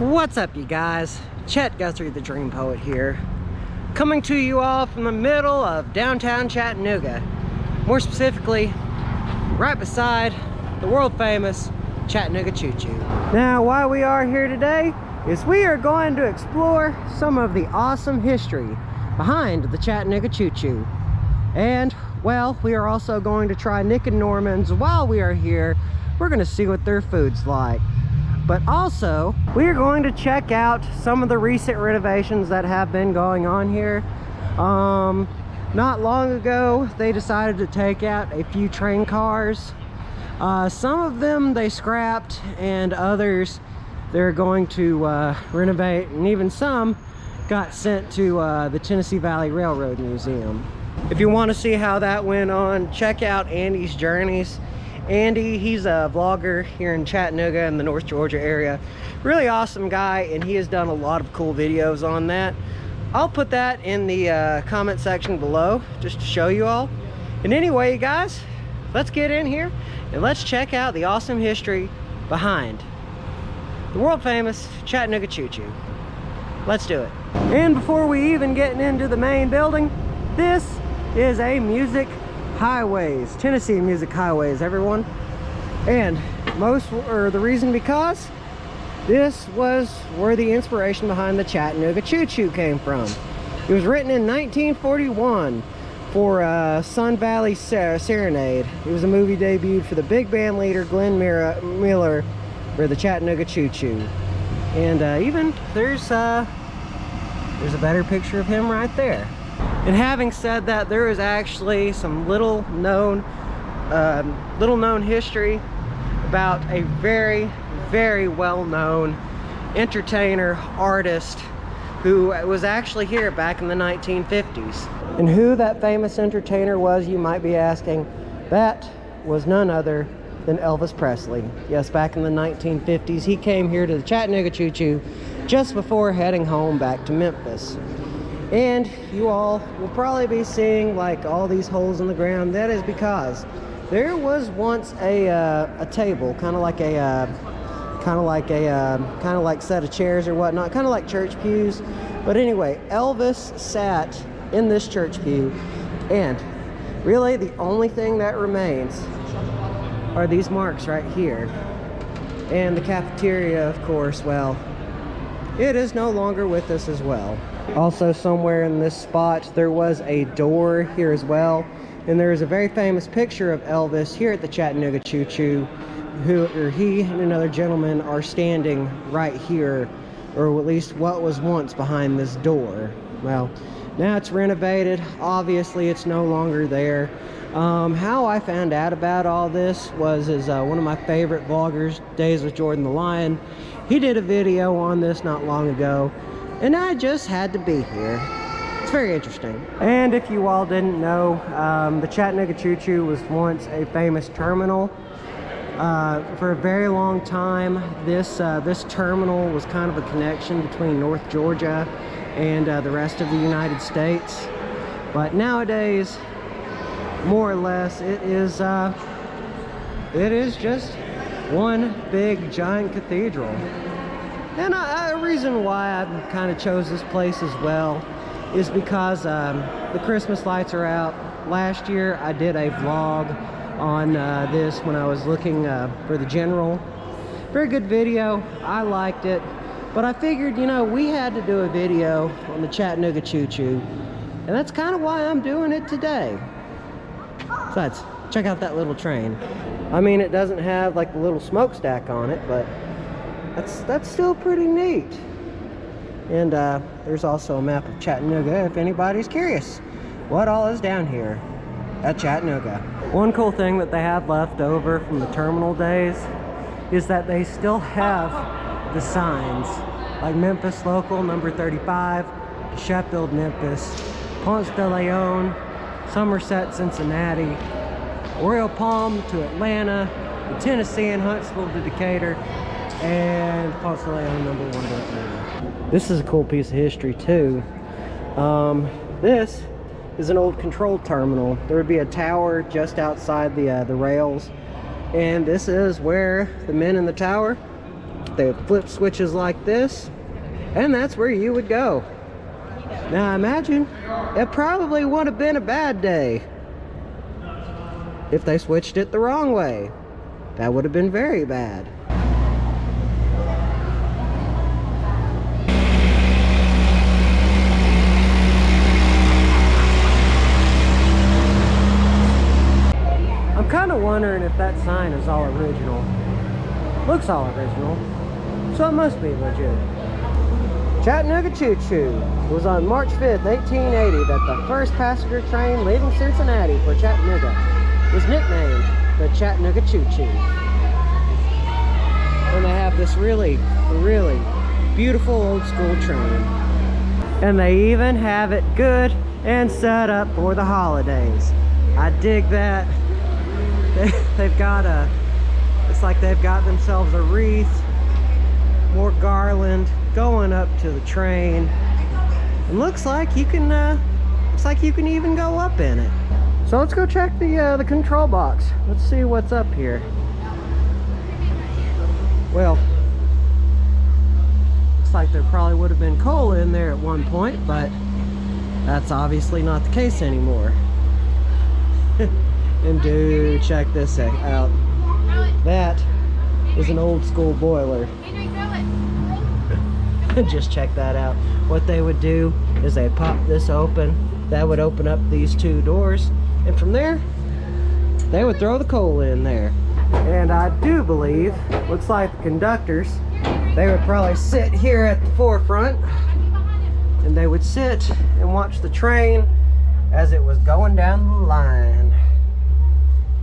What's up, you guys? Chet-Guthrie, the Dream Poet here, coming to you all from the middle of downtown Chattanooga. More specifically, right beside the world famous Chattanooga Choo Choo. Now, why we are here today is we are going to explore some of the awesome history behind the Chattanooga Choo Choo. And, well, we are also going to try Nick and Norman's while we are here. We're going to see what their food's like. But also, we are going to check out some of the recent renovations that have been going on here. Not long ago, they decided to take out a few train cars. Some of them they scrapped, and others they're going to renovate, and even some got sent to the Tennessee Valley Railroad Museum. If you want to see how that went on, check out Andy's Journeys. Andy, he's a vlogger here in Chattanooga in the North Georgia area. Really awesome guy, and he has done a lot of cool videos on that. I'll put that in the comment section below just to show you all. And anyway, you guys, let's get in here and let's check out the awesome history behind the world famous Chattanooga Choo Choo. Let's do it. And before we even get into the main building, this is a Music Highways, Tennessee Music Highways, everyone. And the reason because this was where the inspiration behind the Chattanooga Choo Choo came from. It was written in 1941 for Sun Valley Serenade. It was a movie debuted for the big band leader Glenn Miller for the Chattanooga Choo Choo. And even there's a better picture of him right there. And having said that, there is actually some little known history about a very, very well-known entertainer, artist who was actually here back in the 1950s. And who that famous entertainer was, you might be asking. That was none other than Elvis Presley. Yes, back in the 1950s, he came here to the Chattanooga Choo Choo just before heading home back to Memphis. And you all will probably be seeing like all these holes in the ground. That is because there was once a table, kind of like set of chairs or whatnot, kind of like church pews. But anyway, Elvis sat in this church pew, and really the only thing that remains are these marks right here. And the cafeteria, of course, well, it is no longer with us as well. Also, somewhere in this spot there was a door here as well, and there is a very famous picture of Elvis here at the Chattanooga Choo Choo, he and another gentleman are standing right here, or at least what was once behind this door. Well, now it's renovated. Obviously it's no longer there. How I found out about all this was one of my favorite vloggers, Days with Jordan the Lion. He did a video on this not long ago, and I just had to be here. It's very interesting. And if you all didn't know, the Chattanooga Choo Choo was once a famous terminal. For a very long time, this terminal was kind of a connection between North Georgia and the rest of the United States. But nowadays, more or less, it is just one big giant cathedral. And a reason why I kind of chose this place as well is because the Christmas lights are out. Last year I did a vlog on this when I was looking for the General. Very good video. I liked it. But I figured, you know, we had to do a video on the Chattanooga Choo Choo. And that's kind of why I'm doing it today. Besides, check out that little train. I mean, it doesn't have like the little smokestack on it, but that's still pretty neat. And there's also a map of Chattanooga if anybody's curious what all is down here at Chattanooga. One cool thing that they have left over from the terminal days is that they still have the signs like Memphis Local number 35, Sheffield, Memphis, Ponce de Leon, Somerset, Cincinnati, Royal Palm to Atlanta, the Tennessee and Huntsville to Decatur, and Ponce de Leon number 1 to Atlanta. This is a cool piece of history too. This is an old control terminal. There would be a tower just outside the rails, and this is where the men in the tower They flip switches like this, and that's where you would go. Now imagine, it probably would have been a bad day if they switched it the wrong way. That would have been very bad. I'm kind of wondering if that sign is all original. Looks all original, so it must be legit. Chattanooga Choo Choo was on March 5th, 1880 that the first passenger train leaving Cincinnati for Chattanooga was nicknamed the Chattanooga Choo Choo. And they have this really, really beautiful old school train. And they even have it good and set up for the holidays. I dig that. They've got it's like they've got themselves a wreath, more garland going up to the train. It looks like you can even go up in it. So let's go check the control box. Let's see what's up here. Well, looks like there probably would have been coal in there at one point, but that's obviously not the case anymore. And dude, check this out. That is an old school boiler. Just check that out. What they would do is they pop this open. That would open up these two doors, and from there they would throw the coal in there. And I do believe, looks like the conductors, they would probably sit here at the forefront, and they would sit and watch the train as it was going down the line.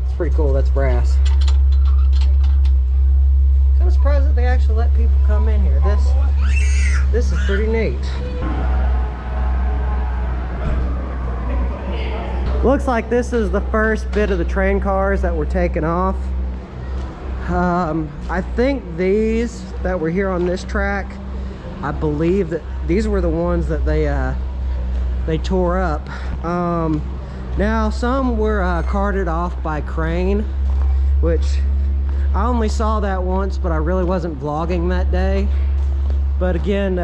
It's pretty cool. That's brass. I'm surprised that they actually let people come in here. This is pretty neat. Looks like this is the first bit of the train cars that were taken off. I think these that were here on this track, I believe that these were the ones that they tore up. Now some were carted off by crane, which I only saw that once, but I really wasn't vlogging that day. But again,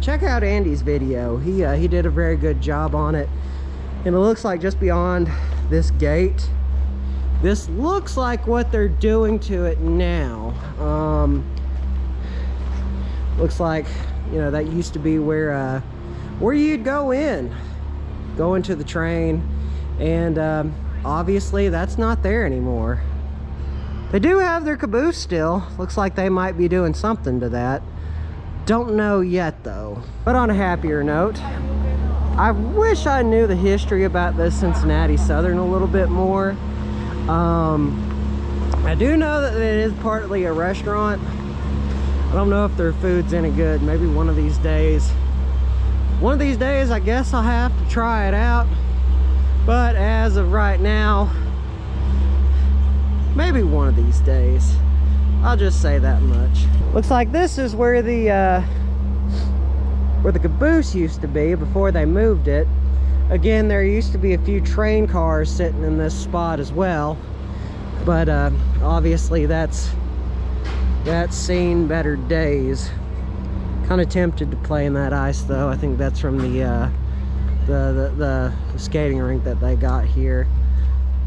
check out Andy's video. He did a very good job on it. And it looks like just beyond this gate, this looks like what they're doing to it now. Looks like, you know, that used to be where you'd go into the train, and obviously that's not there anymore. They do have their caboose still. Looks like they might be doing something to that. Don't know yet though. But on a happier note, I wish I knew the history about this Cincinnati Southern a little bit more. I do know that it is partly a restaurant. I don't know if their food's any good. Maybe one of these days I guess I'll have to try it out. But as of right now, maybe one of these days. I'll just say that much. Looks like this is where the caboose used to be before they moved it. Again, there used to be a few train cars sitting in this spot as well, but obviously that's seen better days. Kind of tempted to play in that ice though. I think that's from the skating rink that they got here.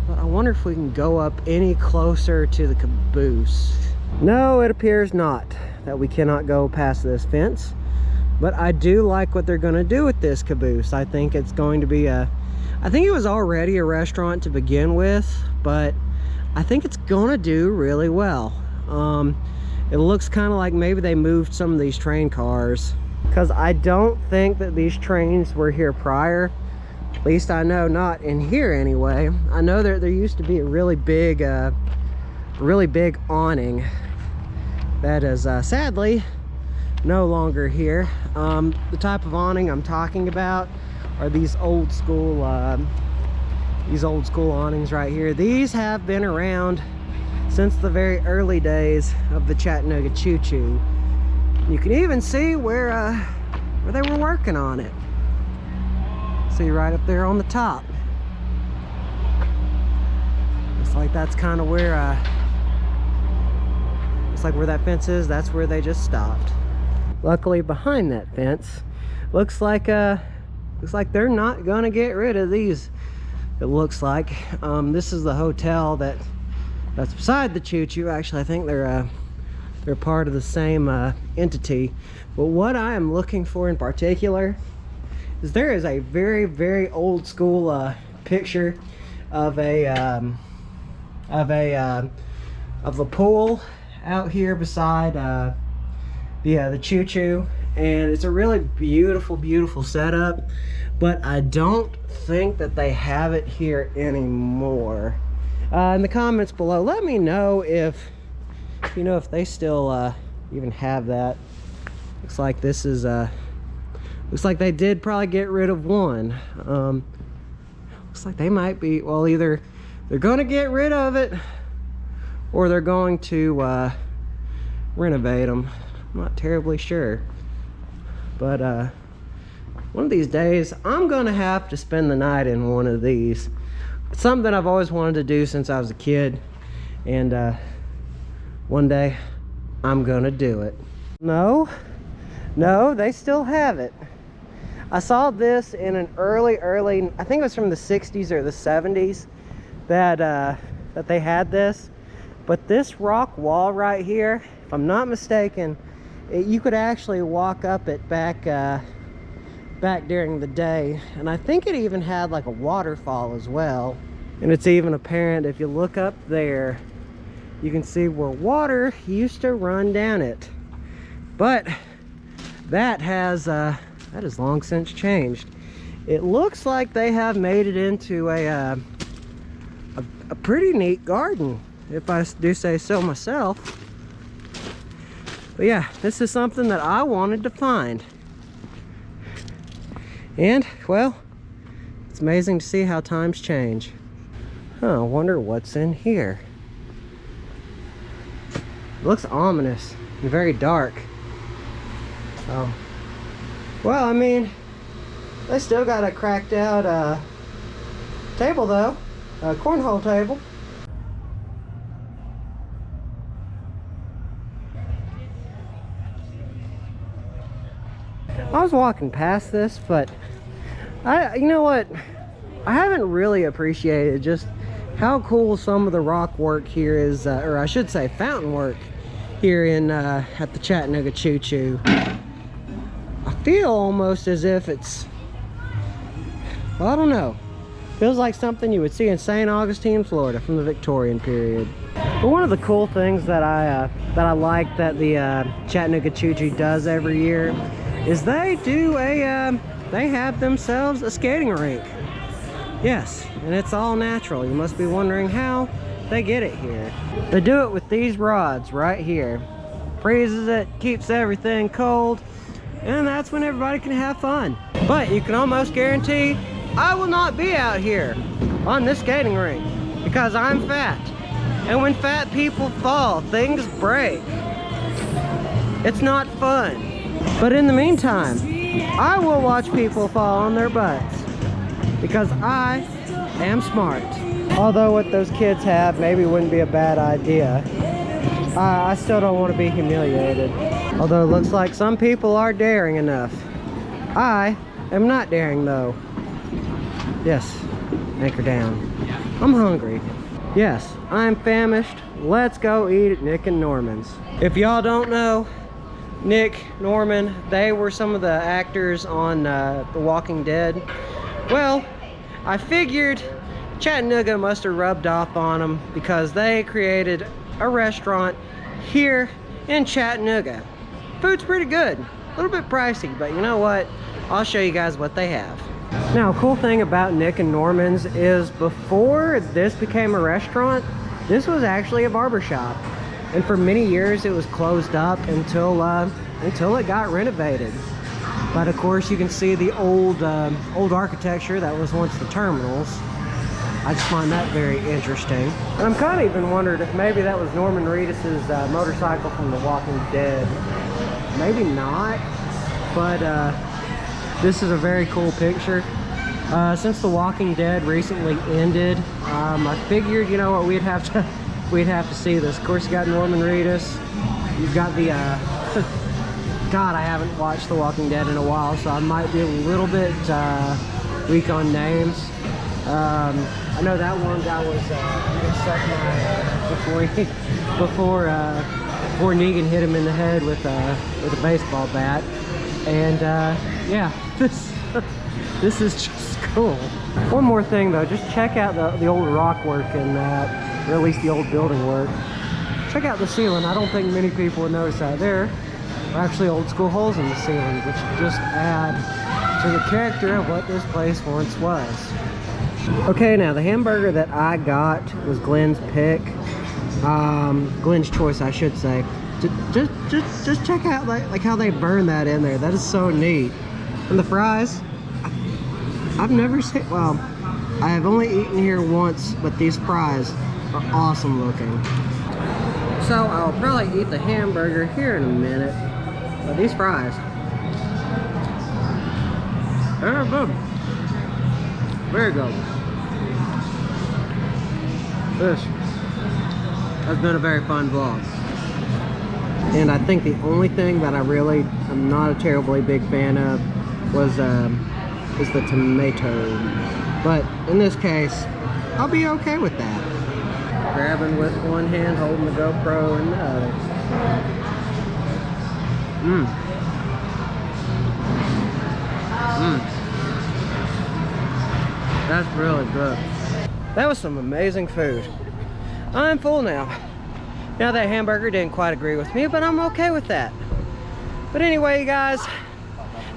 But I wonder if we can go up any closer to the caboose. No, it appears not, that we cannot go past this fence. But I do like what they're going to do with this caboose. I think it's going to be I think it was already a restaurant to begin with, but I think it's going to do really well. It looks kind of like maybe they moved some of these train cars, because I don't think that these trains were here prior. At least I know not in here anyway. I know there used to be a really big awning that is sadly no longer here. The type of awning I'm talking about are these old school awnings right here. These have been around since the very early days of the Chattanooga Choo Choo. You can even see where they were working on it. See right up there on the top. Looks like that's kind of where Looks like where that fence is, that's where they just stopped. Luckily behind that fence, looks like they're not gonna get rid of these. It looks like this is the hotel that's beside the Choo Choo. Actually, I think they're part of the same entity. But what I am looking for in particular is there is a very, very old school picture of the pool out here beside the Choo Choo, and it's a really beautiful setup, but I don't think that they have it here anymore. In the comments below, let me know if you know if they still even have that. Looks like this is looks like they did probably get rid of one. Looks like they might be, well, either they're gonna get rid of it or they're going to renovate them. I'm not terribly sure, but one of these days I'm gonna have to spend the night in one of these. It's something I've always wanted to do since I was a kid, and one day I'm gonna do it. No, they still have it. I saw this in an early, I think it was from the 60s or the 70s that they had this. But this rock wall right here, if I'm not mistaken, you could actually walk up it back during the day. And I think it even had like a waterfall as well. And it's even apparent if you look up there, you can see where water used to run down it. But that has long since changed. It looks like they have made it into a pretty neat garden, if I do say so myself. But yeah, this is something that I wanted to find. And, well, it's amazing to see how times change. Huh, I wonder what's in here. It looks ominous and very dark. Oh. Well, I mean, they still got a cracked out table though, a cornhole table. I was walking past this, but you know what? I haven't really appreciated just how cool some of the rock work here is, or I should say fountain work here in at the Chattanooga Choo Choo. I feel almost as if it's, well, I don't know, feels like something you would see in St. Augustine, Florida from the Victorian period. But one of the cool things that I like that the Chattanooga Choo Choo does every year is they do they have themselves a skating rink. Yes, and it's all natural. You must be wondering how they get it here. They do it with these rods right here. Freezes it, keeps everything cold, and that's when everybody can have fun. But you can almost guarantee I will not be out here on this skating rink because I'm fat. And when fat people fall, things break. It's not fun. But in the meantime, I will watch people fall on their butts because I am smart. Although what those kids have maybe wouldn't be a bad idea. I still don't want to be humiliated. Although it looks like some people are daring enough. I am not daring though. Yes, anchor down. I'm hungry. Yes, I'm famished. Let's go eat at Nick and Norman's. If y'all don't know, Nick, Norman, they were some of the actors on The Walking Dead. Well, I figured Chattanooga must have rubbed off on them because they created a restaurant here in Chattanooga. Food's pretty good, a little bit pricey, but you know what? I'll show you guys what they have. Now, cool thing about Nick and Norman's is before this became a restaurant, this was actually a barber shop. And for many years it was closed up until it got renovated. But of course you can see the old architecture that was once the terminals. I just find that very interesting. And I'm kind of even wondered if maybe that was Norman Reedus's motorcycle from The Walking Dead. Maybe not, but this is a very cool picture. Since The Walking Dead recently ended, I figured, you know what, we'd have to we'd have to see this. Of course, you got Norman Reedus. You've got the, God, I haven't watched The Walking Dead in a while, so I might be a little bit weak on names. I know that one guy was before Negan hit him in the head with a baseball bat, and yeah, this is just cool. One more thing though, just check out the old rock work in that, or at least the old building work. Check out the ceiling. I don't think many people would notice that. There are actually old school holes in the ceiling, which just add to the character of what this place once was. Okay, now the hamburger that I got was Glenn's pick. Glenn's choice, I should say. Just check out like how they burn that in there. That is so neat. And the fries, I've never seen, well, I have only eaten here once, but these fries are awesome looking. So I'll probably eat the hamburger here in a minute, but these fries, they're good. Very good. This has been a very fun vlog. And I think the only thing that I really am not a terribly big fan of was is the tomato. But in this case, I'll be okay with that. Grabbing with one hand, holding the GoPro in the other. That's really good. That was some amazing food. I'm full now. Now that hamburger didn't quite agree with me, but I'm okay with that. But anyway, guys,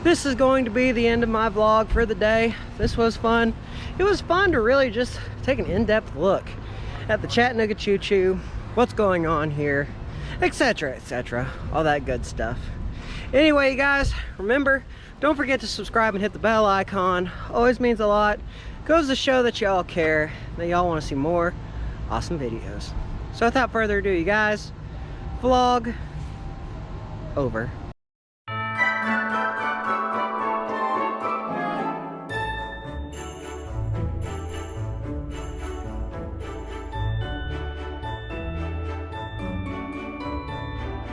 this is going to be the end of my vlog for the day. This was fun. It was fun to really just take an in-depth look at the Chattanooga Choo Choo, what's going on here, etc., etc., all that good stuff. Anyway, you guys, remember, don't forget to subscribe and hit the bell icon. Always means a lot. Goes to show that y'all care, that y'all want to see more awesome videos. So without further ado, you guys, vlog over.